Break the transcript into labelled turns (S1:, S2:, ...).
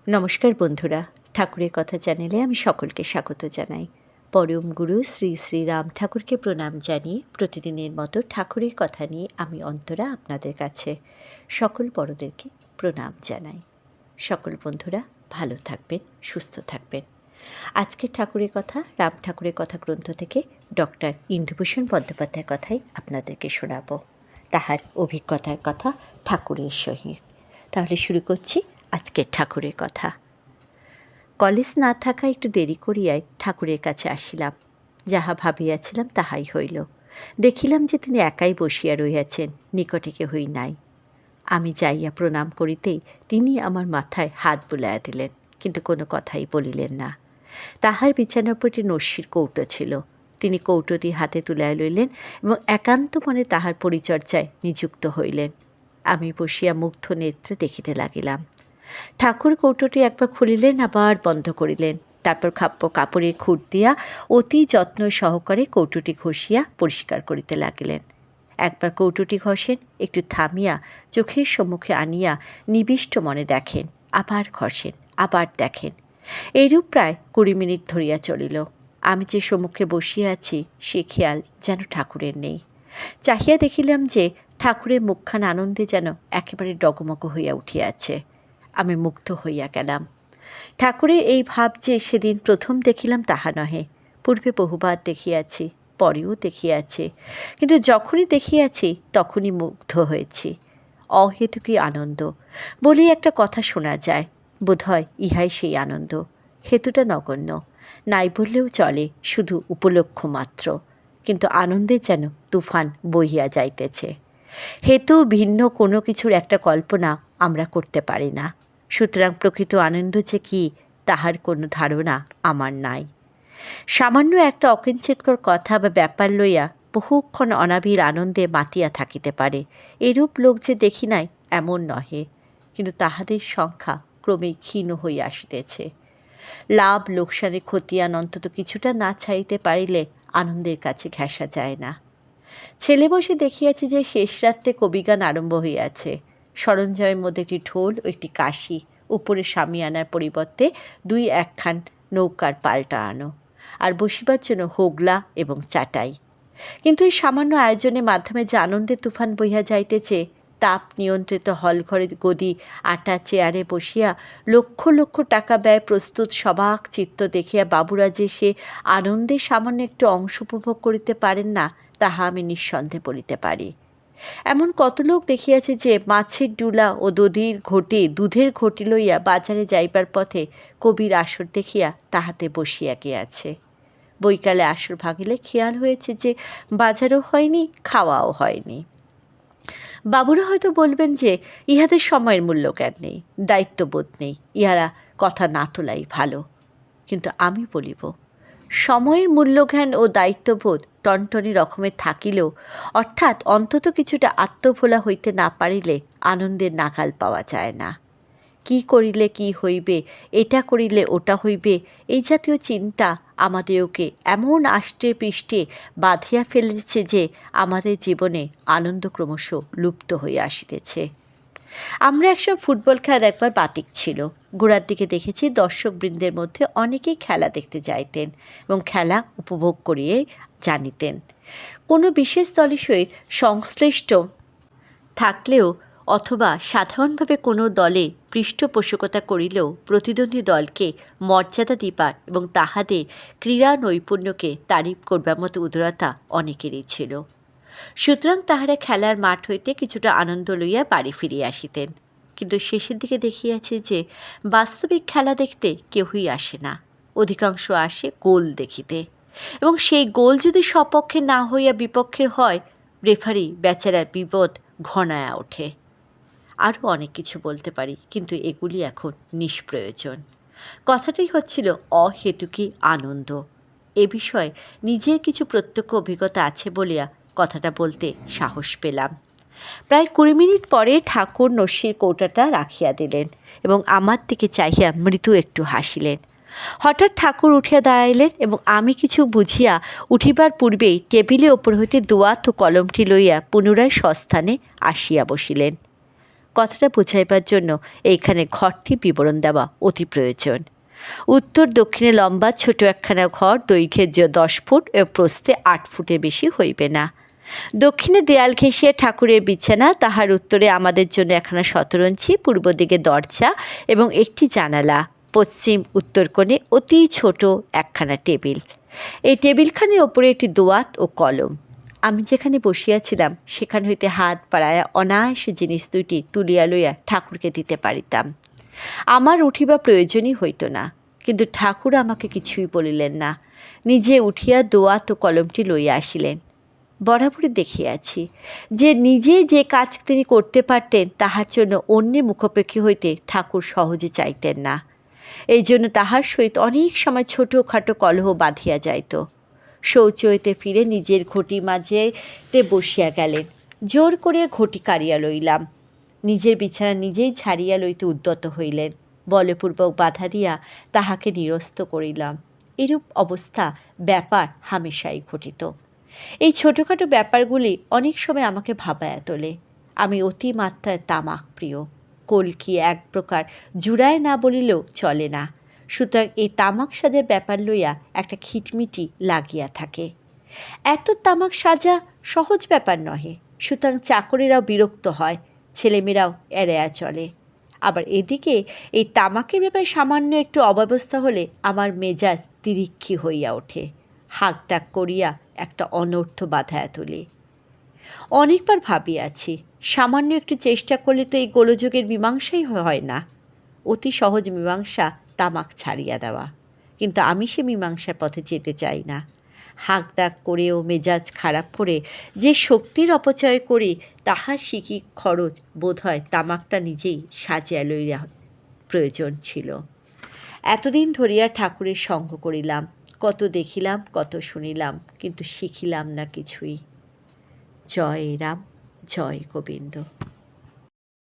S1: নমস্কার বন্ধুরা, ঠাকুরের কথা চ্যানেলে আমি সকলকে স্বাগত জানাই। পরম গুরু শ্রী শ্রী রাম ঠাকুরকে প্রণাম জানিয়ে প্রতিদিনের মতো ঠাকুরের কথা নিয়ে আমি অন্তরা আপনাদের কাছে সকল বড়দেরকে প্রণাম জানাই। সকল বন্ধুরা ভালো থাকবেন, সুস্থ থাকবেন। আজকের ঠাকুরের কথা রাম ঠাকুরের কথা গ্রন্থ থেকে ডক্টর ইন্দুভূষণ বন্দ্যোপাধ্যায়ের কথাই আপনাদেরকে শোনাব, তাহার অভিজ্ঞতার কথা ঠাকুরের সহিত। তাহলে শুরু করছি আজকের ঠাকুরের কথা। কলেজ না থাকা একটু দেরি করিয়াই ঠাকুরের কাছে আসিলাম। যাহা ভাবিয়াছিলাম তাহাই হইল। দেখিলাম যে তিনি একাই বসিয়া রহিয়াছেন, নিকটে কেহই নাই। আমি যাইয়া প্রণাম করিতেই তিনি আমার মাথায় হাত বুলাইয়া দিলেন, কিন্তু কোনো কথাই বলিলেন না। তাহার বিছানার উপর একটি নস্যির কৌটো ছিল। তিনি কৌটোটি হাতে তুলিয়া লইলেন এবং একান্ত মনে তাহার পরিচর্যায় নিযুক্ত হইলেন। আমি বসিয়া মুগ্ধ নেত্রে দেখিতে লাগিলাম। ঠাকুর কৌটোটি একবার খুলিলেন, আবার বন্ধ করিলেন। তারপর কাপড়ের খুঁট দিয়া অতি যত্ন সহকারে কৌটোটি ঘষিয়া পরিষ্কার করিতে লাগিলেন। একবার কৌটোটি ঘষেন, একটু থামিয়া চোখের সম্মুখে আনিয়া নিবিষ্ট মনে দেখেন, আবার ঘষেন, আবার দেখেন। এইরূপ প্রায় 20 মিনিট ধরিয়া চলিল। আমি যে সম্মুখে বসিয়া আছি সে খেয়াল যেন ঠাকুরের নেই। চাহিয়া দেখিলাম যে ঠাকুরের মুখখান আনন্দে যেন একেবারে ডগমগ হইয়া উঠিয়াছে। আমি মুগ্ধ হইয়া গেলাম। ঠাকুরের এই ভাব যে সেদিন প্রথম দেখিলাম তাহা নহে, পূর্বে বহুবার দেখিয়াছি, পরেও দেখিয়াছি, কিন্তু যখনই দেখিয়াছি তখনই মুগ্ধ হয়েছি। অহেতুকী আনন্দ বলি একটা কথা শোনা যায়, বোধহয় ইহাই সেই আনন্দ। হেতুটা নগণ্য, নাই বললেও চলে, শুধু উপলক্ষ মাত্র, কিন্তু আনন্দের যেন তুফান বহিয়া যাইতেছে। হেতু ভিন্ন কোনো কিছুর একটা কল্পনা আমরা করতে পারি না, সুতরাং প্রকৃত আনন্দ যে কী তাহার কোনো ধারণা আমার নাই। সামান্য একটা অকিঞ্চিতকর কথা বা ব্যাপার লইয়া বহুক্ষণ অনাবিল আনন্দে মাতিয়া থাকিতে পারে, এরূপ লোক যে দেখি নাই এমন নহে, কিন্তু তাহাদের সংখ্যা ক্রমেই ক্ষীণ হইয়া আসিতেছে। লাভ লোকসানে খতিয়ান অন্তত কিছুটা না ছাড়িতে পারিলে আনন্দের কাছে ঘেঁষা যায় না। ছেলে বসে দেখিয়াছি যে শেষ রাত্রে কবিগান আরম্ভ হইয়াছে। সরঞ্জামের মধ্যে একটি ঢোল ও একটি কাশি, উপরে শামিয়ানার পরিবর্তে 2-1খান নৌকার পাল্টা আনো, আর বসিবার জন্য হোগলা এবং চাটাই। কিন্তু এই সামান্য আয়োজনের মাধ্যমে যে আনন্দের তুফান বইয়া যাইতেছে, তাপ নিয়ন্ত্রিত হলঘরে গদি 8টা চেয়ারে বসিয়া লক্ষ লক্ষ টাকা ব্যয় প্রস্তুত সবাক চিত্ত দেখিয়া বাবুরা যে সে আনন্দের সামান্য একটু অংশ উপভোগ করিতে পারেন না, তাহা আমি নিঃসন্দেহে বলিতে পারি। এমন কত লোক দেখিয়াছে যে মাছের ডুলা ও দুধের ঘটি লইয়া বাজারে যাইবার পথে কবির আসর দেখিয়া তাহাতে বসিয়া গিয়াছে। বৈকালে আসর ভাঙিলে খেয়াল হয়েছে যে বাজারও হয়নি, খাওয়াও হয়নি। বাবুরা হয়তো বলবেন যে ইহাদের সময়ের মূল্যজ্ঞান নেই, দায়িত্ববোধ নেই, ইহারা কথা না তোলাই ভালো। কিন্তু আমি বলিব, সময়ের মূল্যজ্ঞান ও দায়িত্ববোধ টনটনি রকমের থাকিলেও, অর্থাৎ অন্তত কিছুটা আত্মভোলা হইতে না পারিলে আনন্দের নাগাল পাওয়া যায় না। কি করিলে কি হইবে, এটা করিলে ওটা হইবে, এই জাতীয় চিন্তা আমাদেরকে এমন আষ্টে পৃষ্ঠে বাঁধিয়া ফেলেছে যে আমাদের জীবনে আনন্দ ক্রমশ লুপ্ত হইয়া আসিতেছে। আমরা একসময় ফুটবল খেলা দেখবার বাতিক ছিল। গোড়ার দিকে দেখেছি দর্শকবৃন্দের মধ্যে অনেকেই খেলা দেখতে যাইতেন এবং খেলা উপভোগ করিয়ে জানিতেন। কোনো বিশেষ দলের সহিত সংশ্লিষ্ট থাকলেও অথবা সাধারণভাবে কোনো দলে পৃষ্ঠপোষকতা করিলেও প্রতিদ্বন্দ্বী দলকে মর্যাদা দিবার এবং তাহাদের ক্রীড়া নৈপুণ্যকে তারিফ করবার মতো উদারতা অনেকেরই ছিল। সুতরাং তাহারা খেলার মাঠ হইতে কিছুটা আনন্দ লইয়া বাড়ি ফিরিয়া আসিতেন। কিন্তু শেষের দিকে দেখিয়াছে যে বাস্তবিক খেলা দেখতে কেউই আসে না, অধিকাংশ আসে গোল দেখিতে, এবং সেই গোল যদি স্বপক্ষে না হইয়া বিপক্ষের হয়, রেফারি বেচারার বিপদ ঘনায়া ওঠে। আরও অনেক কিছু বলতে পারি, কিন্তু এগুলি এখন নিষ্প্রয়োজন। কথাটাই হচ্ছিল অহেতুকী আনন্দ। এ বিষয়ে নিজের কিছু প্রত্যক্ষ অভিজ্ঞতা আছে বলিয়া কথাটা বলতে সাহস পেলাম। প্রায় 20 মিনিট পরে ঠাকুর নস্যির কৌটাটা রাখিয়া দিলেন এবং আমার দিকে চাহিয়া মৃদু একটু হাসিলেন। হঠাৎ ঠাকুর উঠিয়া দাঁড়াইলেন এবং আমি কিছু বুঝিয়া উঠিবার পূর্বেই টেবিলের ওপর হইতে দোয়াত ও কলমটি লইয়া পুনরায় স্বস্থানে আসিয়া বসিলেন। কথাটা বুঝাইবার জন্য এইখানে ঘরটির বিবরণ দেওয়া অতি প্রয়োজন। উত্তর দক্ষিণে লম্বা ছোট একখানা ঘর, দৈর্ঘ্যে 10 ফুট ও প্রস্থে 8 ফুটের বেশি হইবে না। দক্ষিণে দেয়াল ঘেঁষিয়া ঠাকুরের বিছানা, তাহার উত্তরে আমাদের জন্য একখানা শতরঞ্চি, পূর্ব দিকে দরজা এবং একটি জানালা, পশ্চিম উত্তর কোণে অতি ছোট একখানা টেবিল। এই টেবিলখানির ওপরে একটি দোয়াত ও কলম। আমি যেখানে বসিয়াছিলাম সেখান হইতে হাত বাড়াইয়া অনায়াসে জিনিস দুইটি তুলিয়া লইয়া ঠাকুরকে দিতে পারিতাম। আমার উঠিবা প্রয়োজনই হইত না, কিন্তু ঠাকুর আমাকে কিছুই বলিলেন না। নিজে উঠিয়া দোয়াত ও কলমটি লইয়া আসিলেন। বরাবরই দেখিয়াছি যে নিজে যে কাজ তিনি করতে পারতেন তাহার জন্য অন্যের মুখাপেক্ষী হইতে ঠাকুর সহজে চাইতেন না। এই জন্য তাহার সহিত অনেক সময় ছোটোখাটো কলহ বাঁধিয়া যাইত। শৌচ হইতে ফিরে নিজের ঘটি মাঝেতে বসিয়া গেলেন। জোর করিয়া ঘটি কাড়িয়া লইলাম। নিজের বিছানা নিজেই ঝাড়িয়া লইতে উদ্যত হইলেন। বলপূর্বক বাধা দিয়া তাহাকে নিরস্ত করিলাম। এরূপ অবস্থা ব্যাপার হামেশাই ঘটিত। এই ছোটোখাটো ব্যাপারগুলি অনেক সময় আমাকে ভাবাইয়া তোলে। আমি অতিমাত্রায় তামাক প্রিয়। কলকি এক প্রকার জুড়ায় না বলিলেও চলে না। সুতরাং এই তামাক সাজার ব্যাপার লইয়া একটা খিটমিটি লাগিয়া থাকে। এত তামাক সাজা সহজ ব্যাপার নহে। সুতরাং চাকরেরাও বিরক্ত হয়, ছেলেমেয়েরাও এড়াইয়া চলে। আবার এদিকে এই তামাকের ব্যাপারে সামান্য একটু অব্যবস্থা হলে আমার মেজাজ তিরিক্ষি হইয়া ওঠে। হাঁকডাক করিয়া একটা অনর্থ বাধাইয়া তুলি। অনেকবার ভাবিয়াছি, সামান্য একটু চেষ্টা করলে তো এই গোলযোগের মীমাংসাই হয় না। অতি সহজ মীমাংসা তামাক ছাড়িয়া দেওয়া, কিন্তু আমি সে মীমাংসার পথে যেতে চাই না। হাঁকডাক করেও মেজাজ খারাপ করে যে শক্তির অপচয় করি তাহার শিকি খরচ বোধ হয় তামাকটা নিজেই সাজিয়া লইয়া প্রয়োজন ছিল। এতদিন ধরিয়া ঠাকুরের সঙ্গ করিলাম, কত দেখিলাম, কত শুনিলাম, কিন্তু শিখিলাম না কিছুই। জয় রাম, জয় গোবিন্দ।